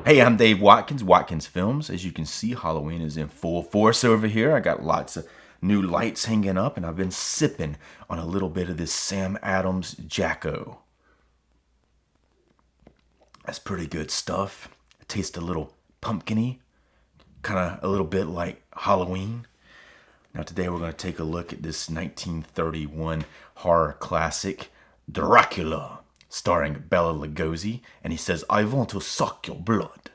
Hey, I'm Dave Watkins, Watkins Films. As you can see, Halloween is in full force over here. I got lots of new lights hanging up, and I've been sipping on a little bit of this Sam Adams Jacko. That's pretty good stuff. It tastes a little pumpkiny, kind of a little bit like Halloween. Now, today we're going to take a look at this 1931 horror classic, Dracula, starring Bela Lugosi, and he says, "I want to suck your blood."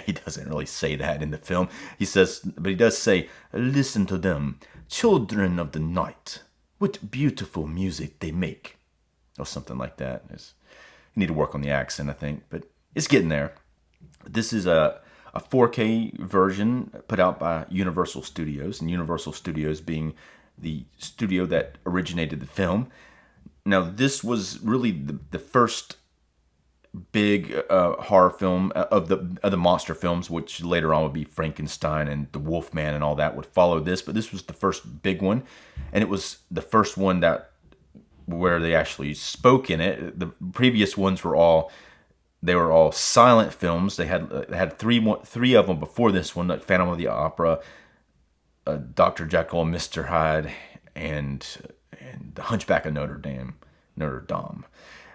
He doesn't really say that in the film. He says, but he does say, "Listen to them, children of the night. What beautiful music they make," or something like that. You need to work on the accent, I think, but it's getting there. This is a 4K version put out by Universal Studios, and Universal Studios being the studio that originated the film. Now, this was really the first big horror film of the monster films, which later on would be Frankenstein and the Wolfman and all that would follow this. But this was the first big one, and it was the first one that where they actually spoke in it. The previous ones were all silent films. They had three of them before this one, like Phantom of the Opera, Dr. Jekyll and Mr. Hyde, and the Hunchback of Notre Dame.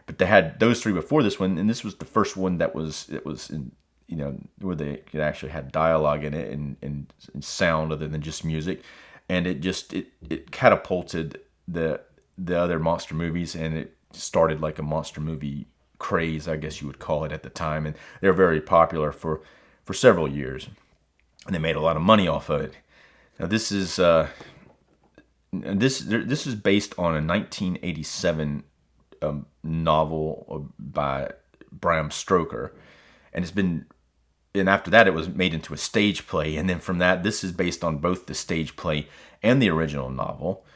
But they had those three before this one, and this was the first one that was in, where they actually had dialogue in it and sound other than just music, and it catapulted the other monster movies, and it started like a monster movie craze, I guess you would call it, at the time, and they were very popular for several years, and they made a lot of money off of it. Now this is based on a 1987 novel by Bram Stoker, and after that it was made into a stage play, and then from that, this is based on both the stage play and the original novel,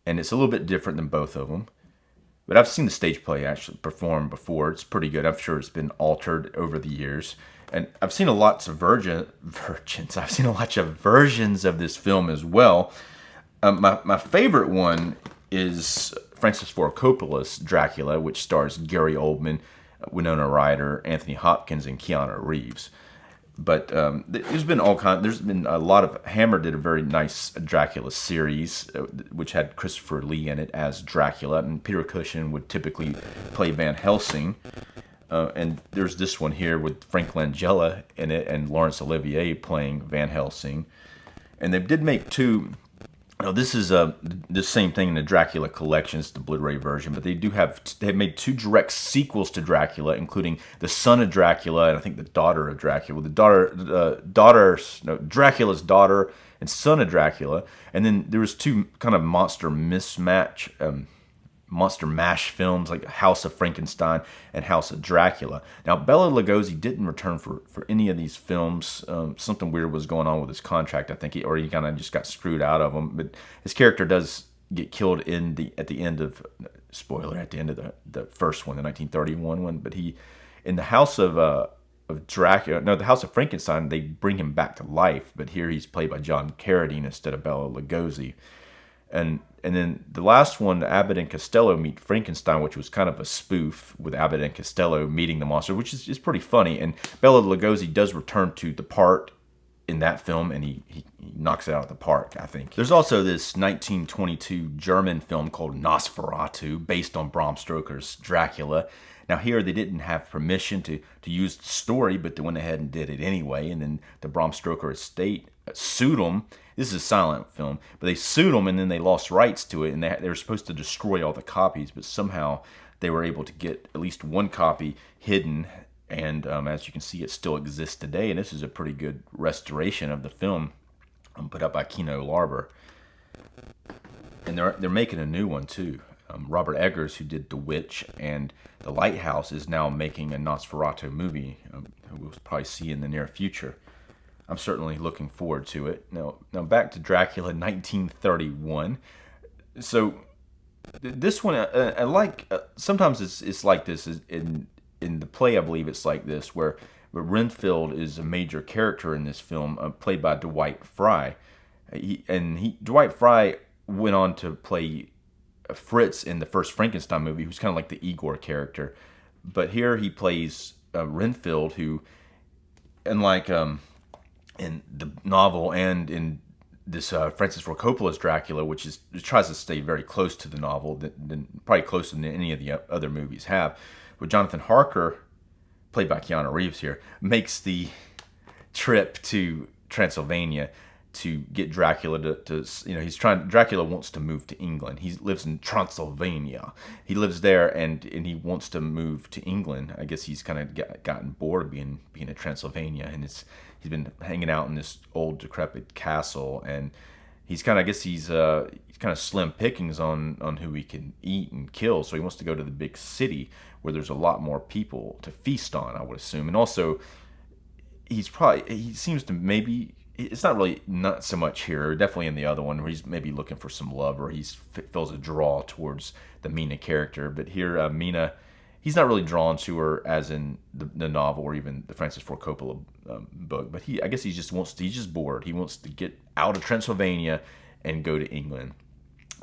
and it's a little bit different than both of them. But I've seen the stage play actually perform before. It's pretty good. I'm sure it's been altered over the years. And I've seen lots of versions. I've seen lots of versions of this film as well. My favorite one is Francis Ford Coppola's Dracula, which stars Gary Oldman, Winona Ryder, Anthony Hopkins, and Keanu Reeves. But there's been a lot of. Hammer did a very nice Dracula series, which had Christopher Lee in it as Dracula, and Peter Cushing would typically play Van Helsing. And there's this one here with Frank Langella in it and Laurence Olivier playing Van Helsing. And they did make two. This is the same thing in the Dracula collections, the Blu-ray version, but they made two direct sequels to Dracula, including the son of Dracula and I think the daughter of Dracula. Dracula's daughter and son of Dracula, and then there was two kind of monster mash films like House of Frankenstein and House of Dracula. Now, Bela Lugosi didn't return for any of these films. Something weird was going on with his contract. I think he kind of just got screwed out of them. But his character does get killed at the end of the first one, the 1931 one. But in the House of Dracula, no, the House of Frankenstein, they bring him back to life. But here he's played by John Carradine instead of Bela Lugosi. And then the last one, Abbott and Costello Meet Frankenstein, which was kind of a spoof with Abbott and Costello meeting the monster, which is pretty funny. And Bela Lugosi does return to the part in that film, and he knocks it out of the park, I think. There's also this 1922 German film called Nosferatu, based on Bram Stoker's Dracula. Now here they didn't have permission to use the story, but they went ahead and did it anyway. And then the Bram Stoker estate sued them. This is a silent film, but they sued them, and then they lost rights to it, and they were supposed to destroy all the copies, but somehow they were able to get at least one copy hidden, and as you can see, it still exists today, and this is a pretty good restoration of the film put up by Kino Lorber. And they're making a new one too. Robert Eggers, who did The Witch and The Lighthouse, is now making a Nosferatu movie, who we'll probably see in the near future. I'm certainly looking forward to it. Now back to Dracula 1931. So this one, I like. Sometimes it's like this. In the play, I believe it's like this, where Renfield is a major character in this film, played by Dwight Frye. Dwight Frye went on to play Fritz in the first Frankenstein movie, who's kind of like the Igor character. But here he plays Renfield, who unlike in the novel and in this Francis Ford Coppola's Dracula, which tries to stay very close to the novel, than probably closer than any of the other movies have. But Jonathan Harker, played by Keanu Reeves here, makes the trip to Transylvania to get Dracula to Dracula wants to move to England. He lives in Transylvania. He lives there, and he wants to move to England. I guess he's kind of gotten bored of being in Transylvania, and he's been hanging out in this old decrepit castle, and he's kind of slim pickings on who he can eat and kill. So he wants to go to the big city where there's a lot more people to feast on, I would assume. And also, he seems to maybe, it's not so much here, definitely in the other one, where he's maybe looking for some love, or he feels a draw towards the Mina character. But here, Mina, he's not really drawn to her as in the novel or even the Francis Ford Coppola book. But I guess he's just bored. He wants to get out of Transylvania and go to England.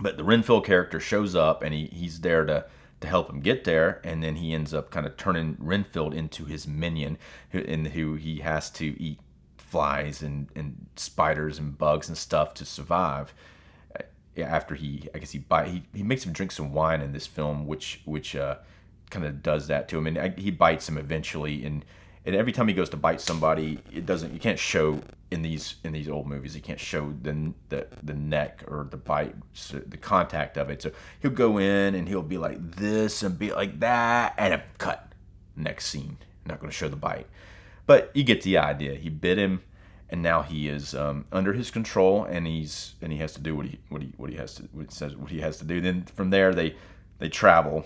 But the Renfield character shows up, and he's there to help him get there, and then he ends up kind of turning Renfield into his minion, who he has to eat flies and spiders and bugs and stuff to survive. After he makes him drink some wine in this film, which kind of does that to him, and he bites him eventually. And every time he goes to bite somebody, you can't show in these old movies, you can't show the neck or the bite, so the contact of it. So he'll go in and he'll be like this and be like that, and a cut. Next scene, not going to show the bite. But you get the idea. He bit him, and now he is under his control, and he has to do what he has to do. Then from there, they travel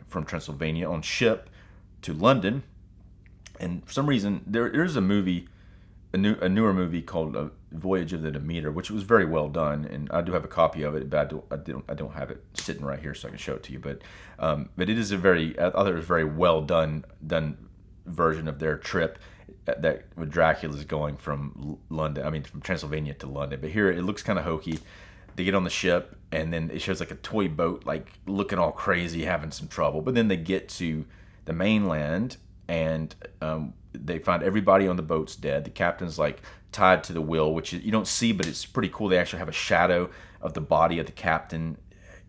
from Transylvania on ship to London, and for some reason there's a newer movie called Voyage of the Demeter, which was very well done, and I do have a copy of it, but I don't have it sitting right here so I can show it to you. But it is I thought it was a very well done version of their trip that Dracula is going from Transylvania to London. But here it looks kind of hokey. They get on the ship, and then it shows like a toy boat, like looking all crazy, having some trouble. But then they get to the mainland, and they find everybody on the boat's dead. The captain's like tied to the wheel, which you don't see, but it's pretty cool. They actually have a shadow of the body of the captain,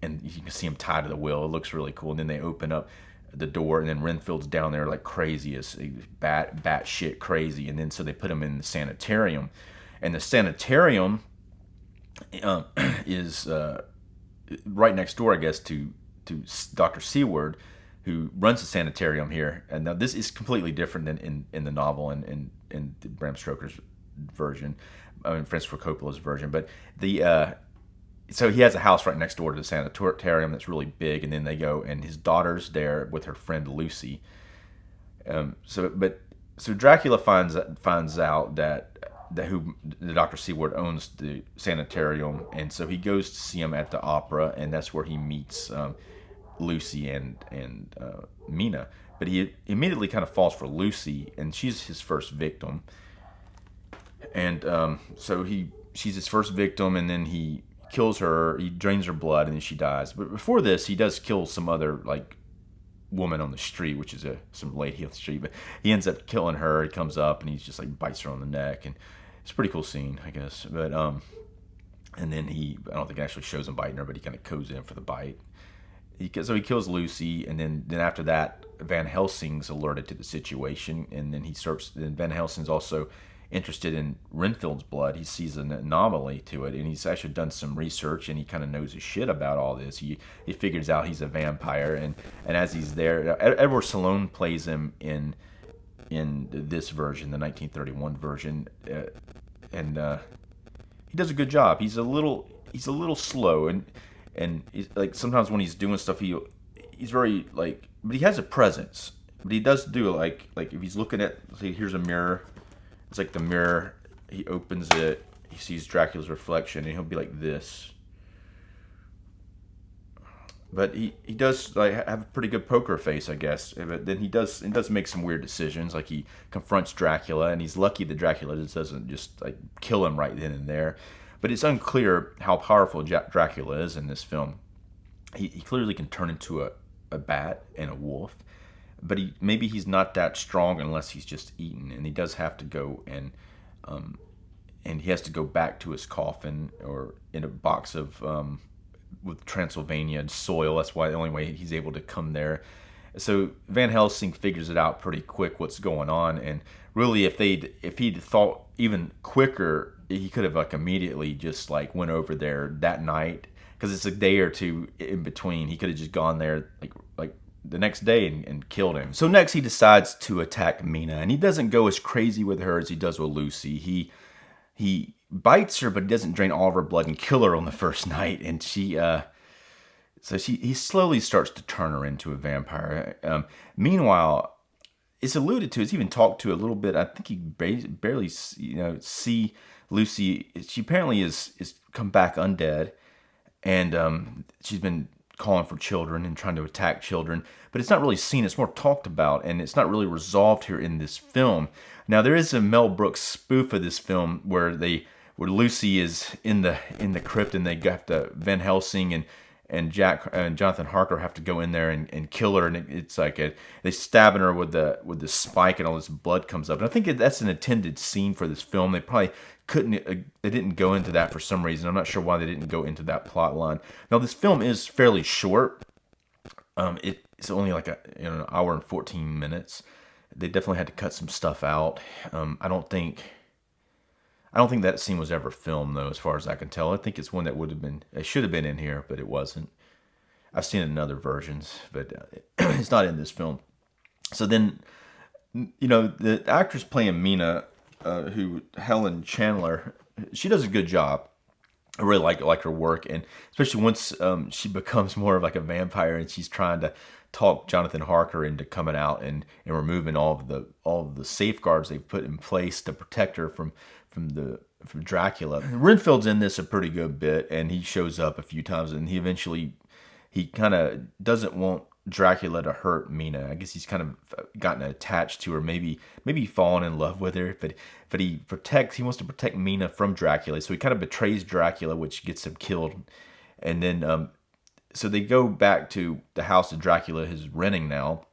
and you can see him tied to the wheel. It looks really cool. And then they open up the door, and then Renfield's down there like crazy, as bat shit crazy. And then so they put him in the sanitarium, and the sanitarium is right next door, I guess, to Dr. Seward, who runs the sanitarium here. And now this is completely different than in the novel and in Bram Stoker's version, Francis Ford Coppola's version. But so he has a house right next door to the sanitarium that's really big, and then they go, and his daughter's there with her friend Lucy. So Dracula finds out that who the Dr. Seward owns the sanitarium, and so he goes to see him at the opera, and that's where he meets Lucy and Mina. But he immediately kind of falls for Lucy, and she's his first victim. And so she's his first victim, and then he kills her. He drains her blood, and then she dies. But before this, he does kill some other like woman on the street, which is some lady on the street. But he ends up killing her. He comes up and he's just like bites her on the neck, and it's a pretty cool scene, I guess. But and then I don't think it actually shows him biting her, but he kind of goes in for the bite. So he kills Lucy, and then after that, Van Helsing's alerted to the situation, and then Then Van Helsing's also interested in Renfield's blood. He sees an anomaly to it, and he's actually done some research, and he kind of knows his shit about all this. He figures out he's a vampire, and as he's there, Edward Salone plays him in this version, the 1931 version, and he does a good job. He's a little slow, and he's, like, sometimes when he's doing stuff, he's very like, but he has a presence. But he does do like if he's looking at, say, here's a mirror. It's like the mirror. He opens it. He sees Dracula's reflection, and he'll be like this. But he does like have a pretty good poker face, I guess. But then he does make some weird decisions. Like he confronts Dracula, and he's lucky that Dracula doesn't just like kill him right then and there. But it's unclear how powerful Dracula is in this film. He clearly can turn into a bat and a wolf. but maybe he's not that strong unless he's just eaten, and he does have to go and he has to go back to his coffin or in a box of with Transylvania soil. That's why the only way he's able to come there. So Van Helsing figures it out pretty quick what's going on, and really if he'd thought even quicker, he could have like immediately just like went over there that night, because it's a day or two in between. He could have just gone there like the next day and killed him. So next he decides to attack Mina, and he doesn't go as crazy with her as he does with Lucy. He bites her, but he doesn't drain all of her blood and kill her on the first night, and he slowly starts to turn her into a vampire. Meanwhile, it's alluded to, it's even talked to a little bit. I think he barely see Lucy. She apparently is come back undead, and she's been calling for children and trying to attack children, but it's not really seen. It's more talked about, and it's not really resolved here in this film. Now there is a Mel Brooks spoof of this film where Lucy is in the crypt, and they have to Van Helsing and Jonathan Harker have to go in there and kill her, and it's like they stabbing her with the spike, and all this blood comes up. And I think that's an intended scene for this film. They probably they didn't go into that for some reason. I'm not sure why they didn't go into that plot line. Now this film is fairly short. It's only like an hour and 14 minutes. They definitely had to cut some stuff out. I don't think that scene was ever filmed, though, as far as I can tell. I think it's one that it should have been in here, but it wasn't. I've seen it in other versions, but it's not in this film. So then, the actress playing Mina, Helen Chandler, she does a good job. I really like her work, and especially once she becomes more of like a vampire, and she's trying to talk Jonathan Harker into coming out and removing all of the safeguards they've put in place to protect her from Dracula. Renfield's in this a pretty good bit, and he shows up a few times, and he kind of doesn't want Dracula to hurt Mina. I guess he's kind of gotten attached to her, maybe fallen in love with her, but he wants to protect Mina from Dracula, so he kind of betrays Dracula, which gets him killed. And then so they go back to the house that Dracula is renting now,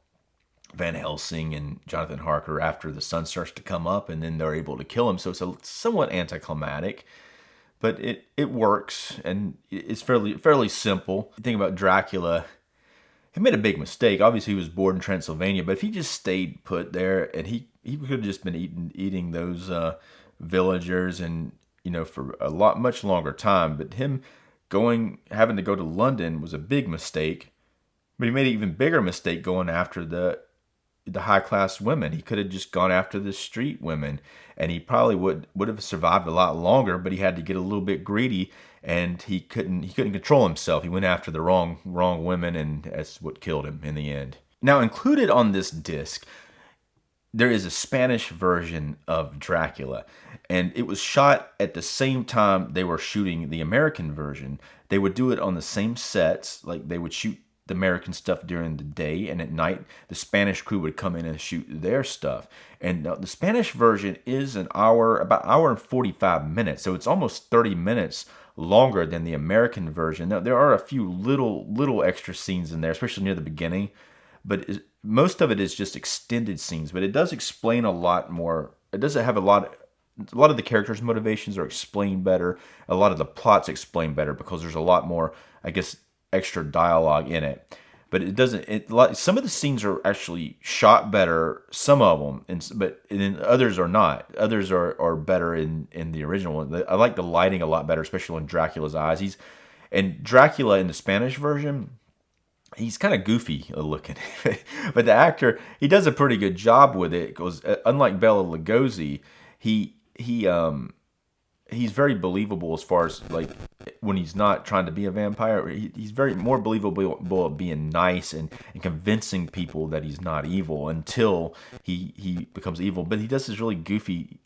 Van Helsing and Jonathan Harker, after the sun starts to come up, and then they're able to kill him. So it's somewhat anticlimactic, but it works, and it's fairly simple. You think about Dracula, he made a big mistake. Obviously, he was born in Transylvania, but if he just stayed put there, and he could have just been eating those villagers, and for much longer time. But him having to go to London was a big mistake. But he made an even bigger mistake going after the high class women. He could have just gone after the street women, and he probably would have survived a lot longer. But he had to get a little bit greedy, and he couldn't control himself. He went after the wrong women, and that's what killed him in the end. Now, included on this disc, there is a Spanish version of Dracula, and it was shot at the same time they were shooting the American version. They would do it on the same sets, like they would shoot the American stuff during the day, and at night the Spanish crew would come in and shoot their stuff. And the Spanish version is about an hour and 45 minutes, so it's almost 30 minutes longer than the American version. Now there are a few little extra scenes in there, especially near the beginning, but most of it is just extended scenes. But it does explain a lot more. It doesn't have a lot of the characters' motivations are explained better. A lot of the plots explained better because there's a lot more, I guess, extra dialogue in it. But it doesn't. Some of the scenes are actually shot better, some of them, but then others are not. Others are better in the original one. I like the lighting a lot better, especially in Dracula's eyes. And Dracula in the Spanish version, he's kind of goofy looking, but the actor, he does a pretty good job with it, because unlike Bela Lugosi, he's very believable as far as like when he's not trying to be a vampire. He's very more believable at being nice and convincing people that he's not evil until he becomes evil. But he does this really goofy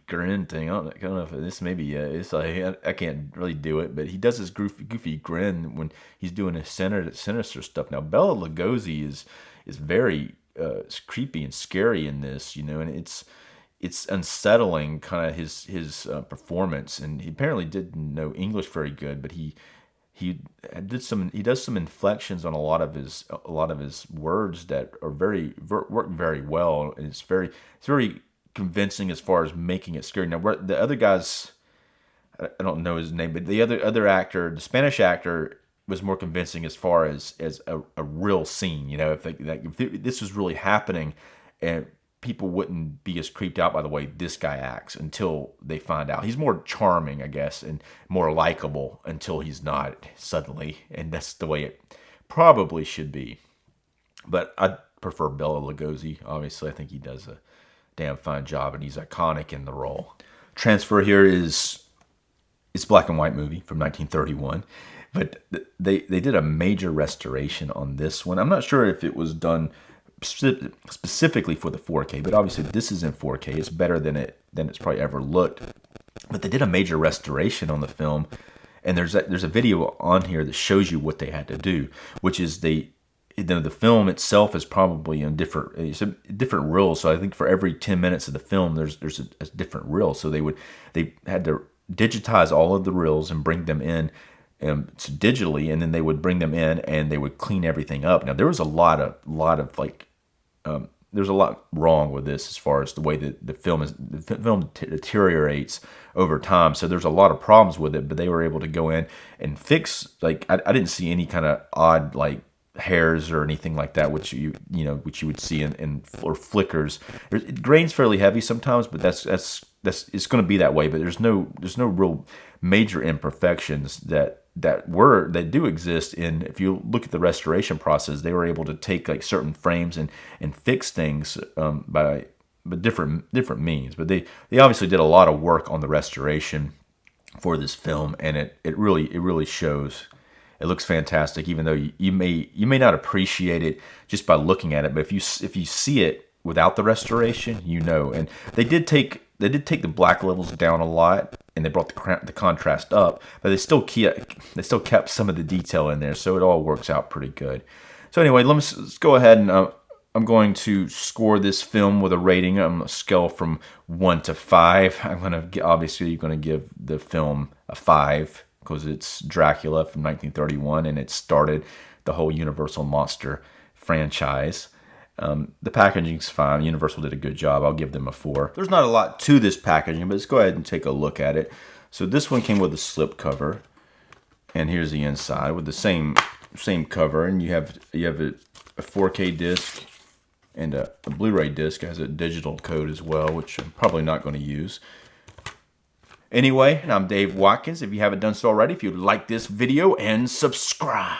grin thing. I don't know if this maybe it's like I can't really do it, but he does this goofy grin when he's doing his sinister stuff. Now Bela Lugosi is very creepy and scary in this, and it's unsettling, kind of his performance. And he apparently didn't know English very good, but he he does some inflections on a lot of his words that are work very well, and it's very convincing as far as making it scary. Now, the other guys, I don't know his name, but the other actor, the Spanish actor, was more convincing as far as a real scene. You know, if this was really happening, and people wouldn't be as creeped out by the way this guy acts until they find out. He's more charming, I guess, and more likable until he's not suddenly, and that's the way it probably should be. But I prefer Bela Lugosi. Obviously, I think he does a damn fine job, and he's iconic in the role. Transfer here is it's a black and white movie from 1931, but they did a major restoration on this one. I'm not sure if it was done specifically for the 4K, but obviously this is in 4K. It's better than it's probably ever looked. But they did a major restoration on the film, and there's a video on here that shows you what they had to do, which is the film itself is probably in different reels. So I think for every 10 minutes of the film, there's a different reel. So they had to digitize all of the reels and bring them in digitally, and then they would bring them in and they would clean everything up. Now there was a lot of there's a lot wrong with this as far as the way that the film deteriorates over time. So there's a lot of problems with it, but they were able to go in and fix. Like I didn't see any kind of odd like hairs or anything like that, which you would see or flickers. It grains fairly heavy sometimes, but that's it's going to be that way. But there's no real major imperfections that do exist in. If you look at the restoration process, they were able to take like certain frames and fix things by different means. But they obviously did a lot of work on the restoration for this film, and it really shows. It looks fantastic, even though you may not appreciate it just by looking at it. But if you see it without the restoration, you know. And they did take the black levels down a lot, and they brought the contrast up, but they still kept some of the detail in there, so it all works out pretty good. So anyway, let's go ahead, and I'm going to score this film with a rating. I'm a scale from 1 to 5. Obviously you're gonna give the film a 5 because it's Dracula from 1931, and it started the whole Universal Monster franchise. The packaging's fine. Universal did a good job. I'll give them a 4. There's not a lot to this packaging, but let's go ahead and take a look at it. So this one came with a slip cover, and here's the inside with the same cover, and you have a 4K disc and a Blu-ray disc. It has a digital code as well, which I'm probably not going to use. Anyway, I'm Dave Watkins. If you haven't done so already, if you'd like this video, and subscribe.